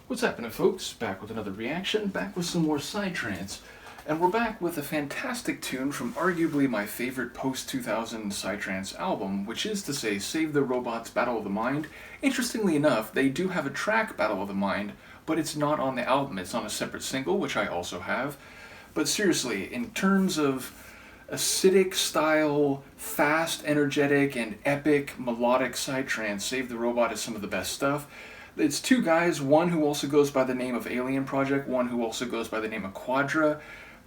What's happening, folks? Back with another reaction, back with some more psy-trance. And we're back with a fantastic tune from arguably my favorite post-2000 psy-trance album, which is to say Save the Robot's Battle of the Mind. Interestingly enough, they do have a track, Battle of the Mind, but it's not on the album. It's on a separate single, which I also have. But seriously, in terms of acidic style, fast, energetic, and epic melodic psy-trance, Save the Robot is some of the best stuff. It's two guys, one who also goes by the name of Alien Project, one who also goes by the name of Quadra.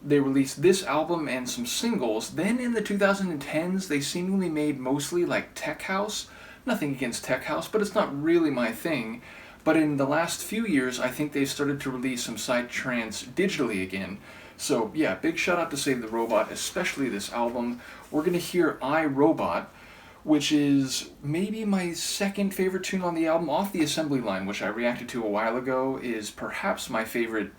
They released this album and some singles. Then in the 2010s, they seemingly made mostly like tech house. Nothing against tech house, but it's not really my thing. But in the last few years, I think they've started to release some psy-trance digitally again. So yeah, big shout out to Save the Robot, especially this album. We're going to hear I, Robot, which is maybe my second favorite tune on the album, off the assembly line, which I reacted to a while ago, is perhaps my favorite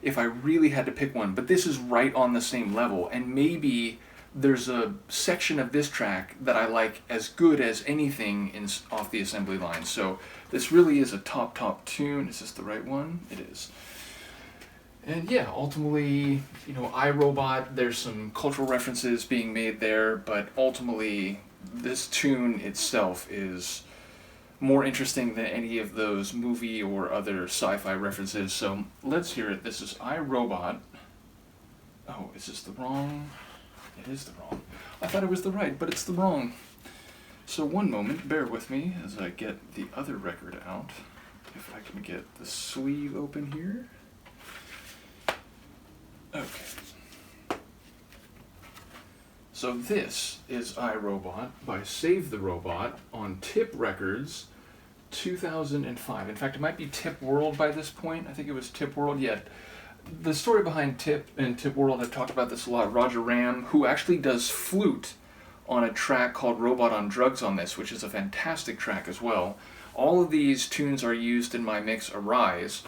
if I really had to pick one. But this is right on the same level, and maybe there's a section of this track that I like as good as anything off the assembly line. So this really is a top tune. Is this the right one? It is. And yeah, ultimately, iRobot, there's some cultural references being made there, but ultimately, this tune itself is more interesting than any of those movie or other sci-fi references. So let's hear it. This is iRobot. Oh, is this the wrong? It is the wrong. I thought it was the right, but it's the wrong. So one moment, bear with me as I get the other record out. If I can get the sleeve open here. Okay. So this is iRobot by Save the Robot on Tip Records, 2005. In fact, it might be Tip World by this point. I think it was Tip World. Yeah. The story behind Tip and Tip World, I've talked about this a lot. Roger Ram, who actually does flute on a track called Robot on Drugs on this, which is a fantastic track as well. All of these tunes are used in my mix Arise,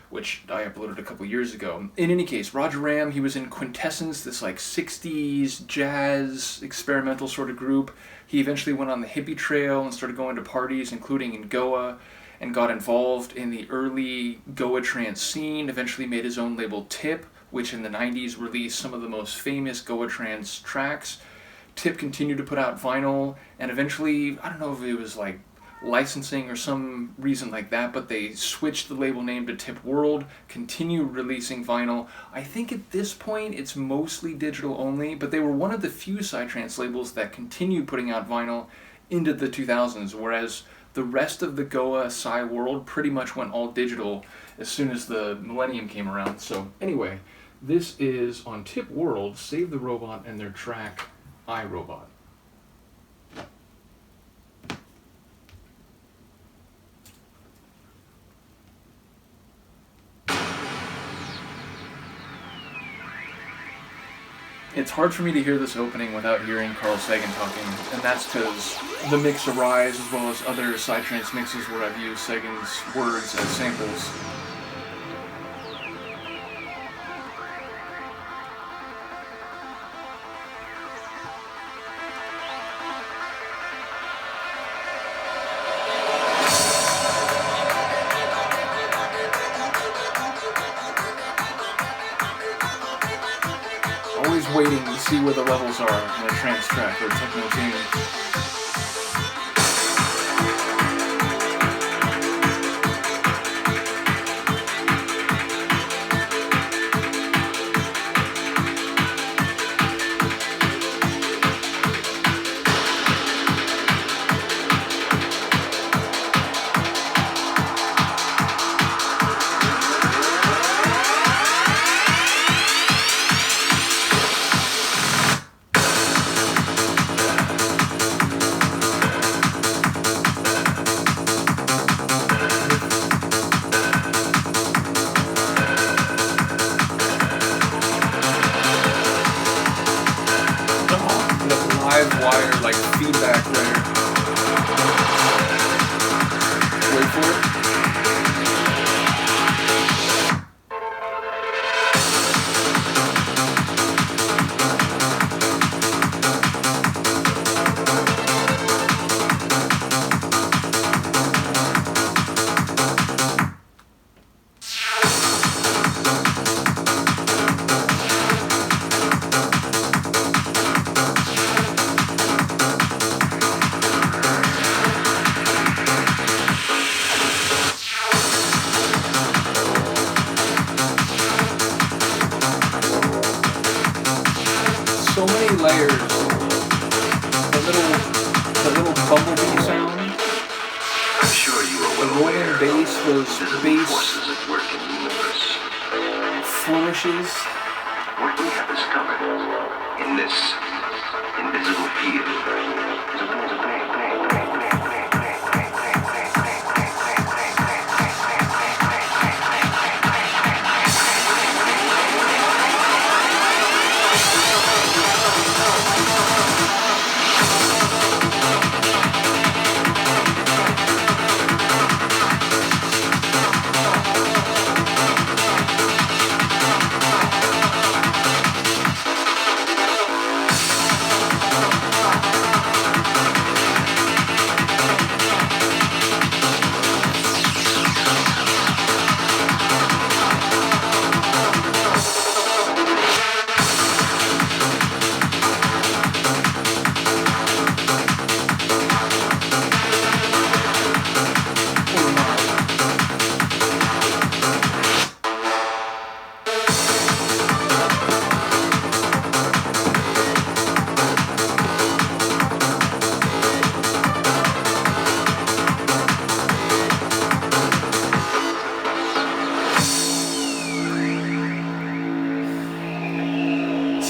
which I uploaded a couple years ago. In any case, Roger Ram, he was in Quintessence, this like 60s jazz experimental sort of group. He eventually went on the hippie trail and started going to parties, including in Goa, and got involved in the early Goa trance scene, eventually made his own label Tip, which in the 90s released some of the most famous Goa trance tracks. Tip continued to put out vinyl, and eventually, I don't know if it was like licensing or some reason like that, but they switched the label name to Tip World, continue releasing vinyl. I think at this point it's mostly digital only, but they were one of the few psy-trance labels that continued putting out vinyl into the 2000s, whereas the rest of the Goa Psy world pretty much went all digital as soon as the millennium came around. So anyway, this is on Tip World, Save the Robot, and their track iRobot. It's hard for me to hear this opening without hearing Carl Sagan talking, and that's because the mix Arise, as well as other psy-trance mixes where I've used Sagan's words as samples. Always waiting to see where the levels are in a trance track or a techno tune. Live wire, like feedback there. Wait for it. those bass flourishes. What we have discovered in this invisible field is a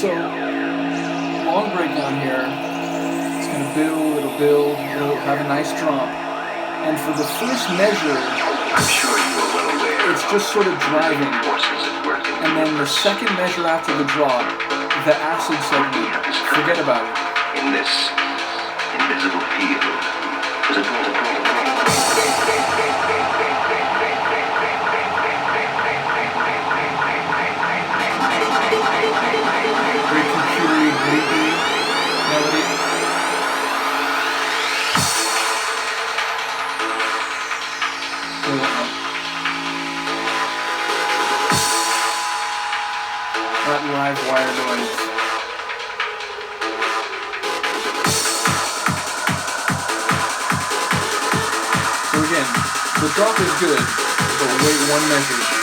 So, long breakdown here. It's going to build, it'll have a nice drop. And for the first measure, I'm sure you are well aware it's just sort of driving. forces at work in And then the second measure after the drop, the acid segment, forget about it. in this invisible field is a Very computery, bleepy melody. That live wire noise. So again, the drop is good, but wait one measure.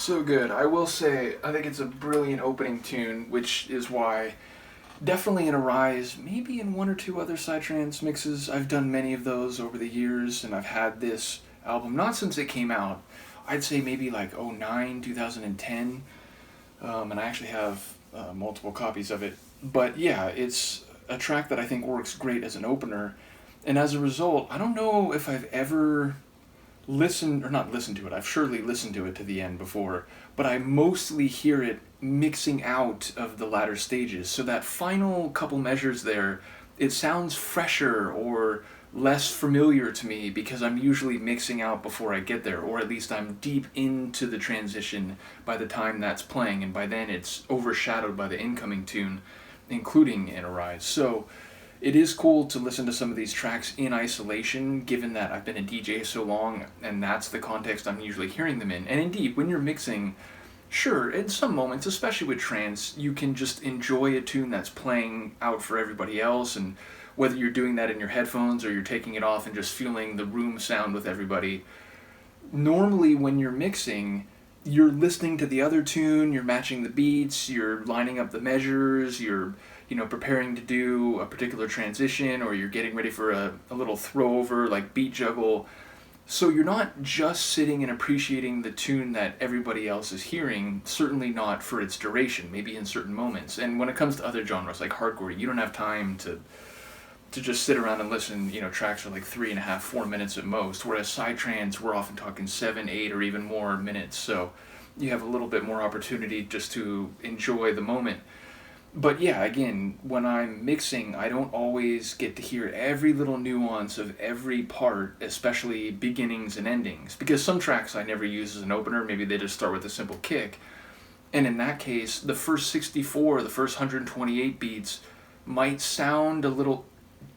So good. I will say, I think it's a brilliant opening tune, which is why definitely in Arise, maybe in one or two other psytrance mixes. I've done many of those over the years, and I've had this album, not since it came out, I'd say maybe like '09, 2010, and I actually have multiple copies of it. But yeah, it's a track that I think works great as an opener, and as a result, I don't know if I've ever listened, or not listened to it, I've surely listened to it to the end before, but I mostly hear it mixing out of the latter stages. So that final couple measures there, it sounds fresher or less familiar to me because I'm usually mixing out before I get there, or at least I'm deep into the transition by the time that's playing, and by then it's overshadowed by the incoming tune, including in Arise. So it is cool to listen to some of these tracks in isolation, given that I've been a DJ so long, and that's the context I'm usually hearing them in. And indeed, when you're mixing, sure, in some moments, especially with trance, you can just enjoy a tune that's playing out for everybody else, and whether you're doing that in your headphones or you're taking it off and just feeling the room sound with everybody. Normally, when you're mixing, you're listening to the other tune, you're matching the beats, you're lining up the measures, you're preparing to do a particular transition, or you're getting ready for a little throw over, like beat juggle. So you're not just sitting and appreciating the tune that everybody else is hearing, certainly not for its duration, maybe in certain moments. And when it comes to other genres like hardcore, you don't have time to just sit around and listen. Tracks are like 3.5, 4 minutes at most, whereas psytrance, we're often talking 7, 8, or even more minutes. So you have a little bit more opportunity just to enjoy the moment. But yeah, again, when I'm mixing, I don't always get to hear every little nuance of every part, especially beginnings and endings. Because some tracks I never use as an opener, maybe they just start with a simple kick. And in that case, the first 64, the first 128 beats might sound a little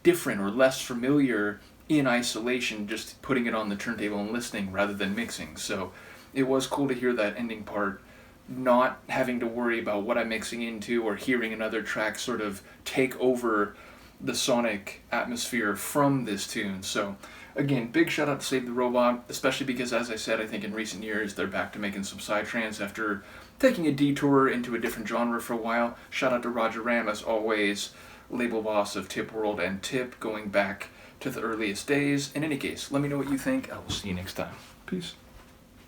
different or less familiar in isolation, just putting it on the turntable and listening rather than mixing. So it was cool to hear that ending part, not having to worry about what I'm mixing into or hearing another track sort of take over the sonic atmosphere from this tune. So again, big shout out to Save the Robot, especially because, as I said, I think in recent years they're back to making some psytrance after taking a detour into a different genre for a while. Shout out to Roger Ram, as always, label boss of Tip World and Tip, going back to the earliest days. In any case, let me know what you think. I will see you next time. Peace.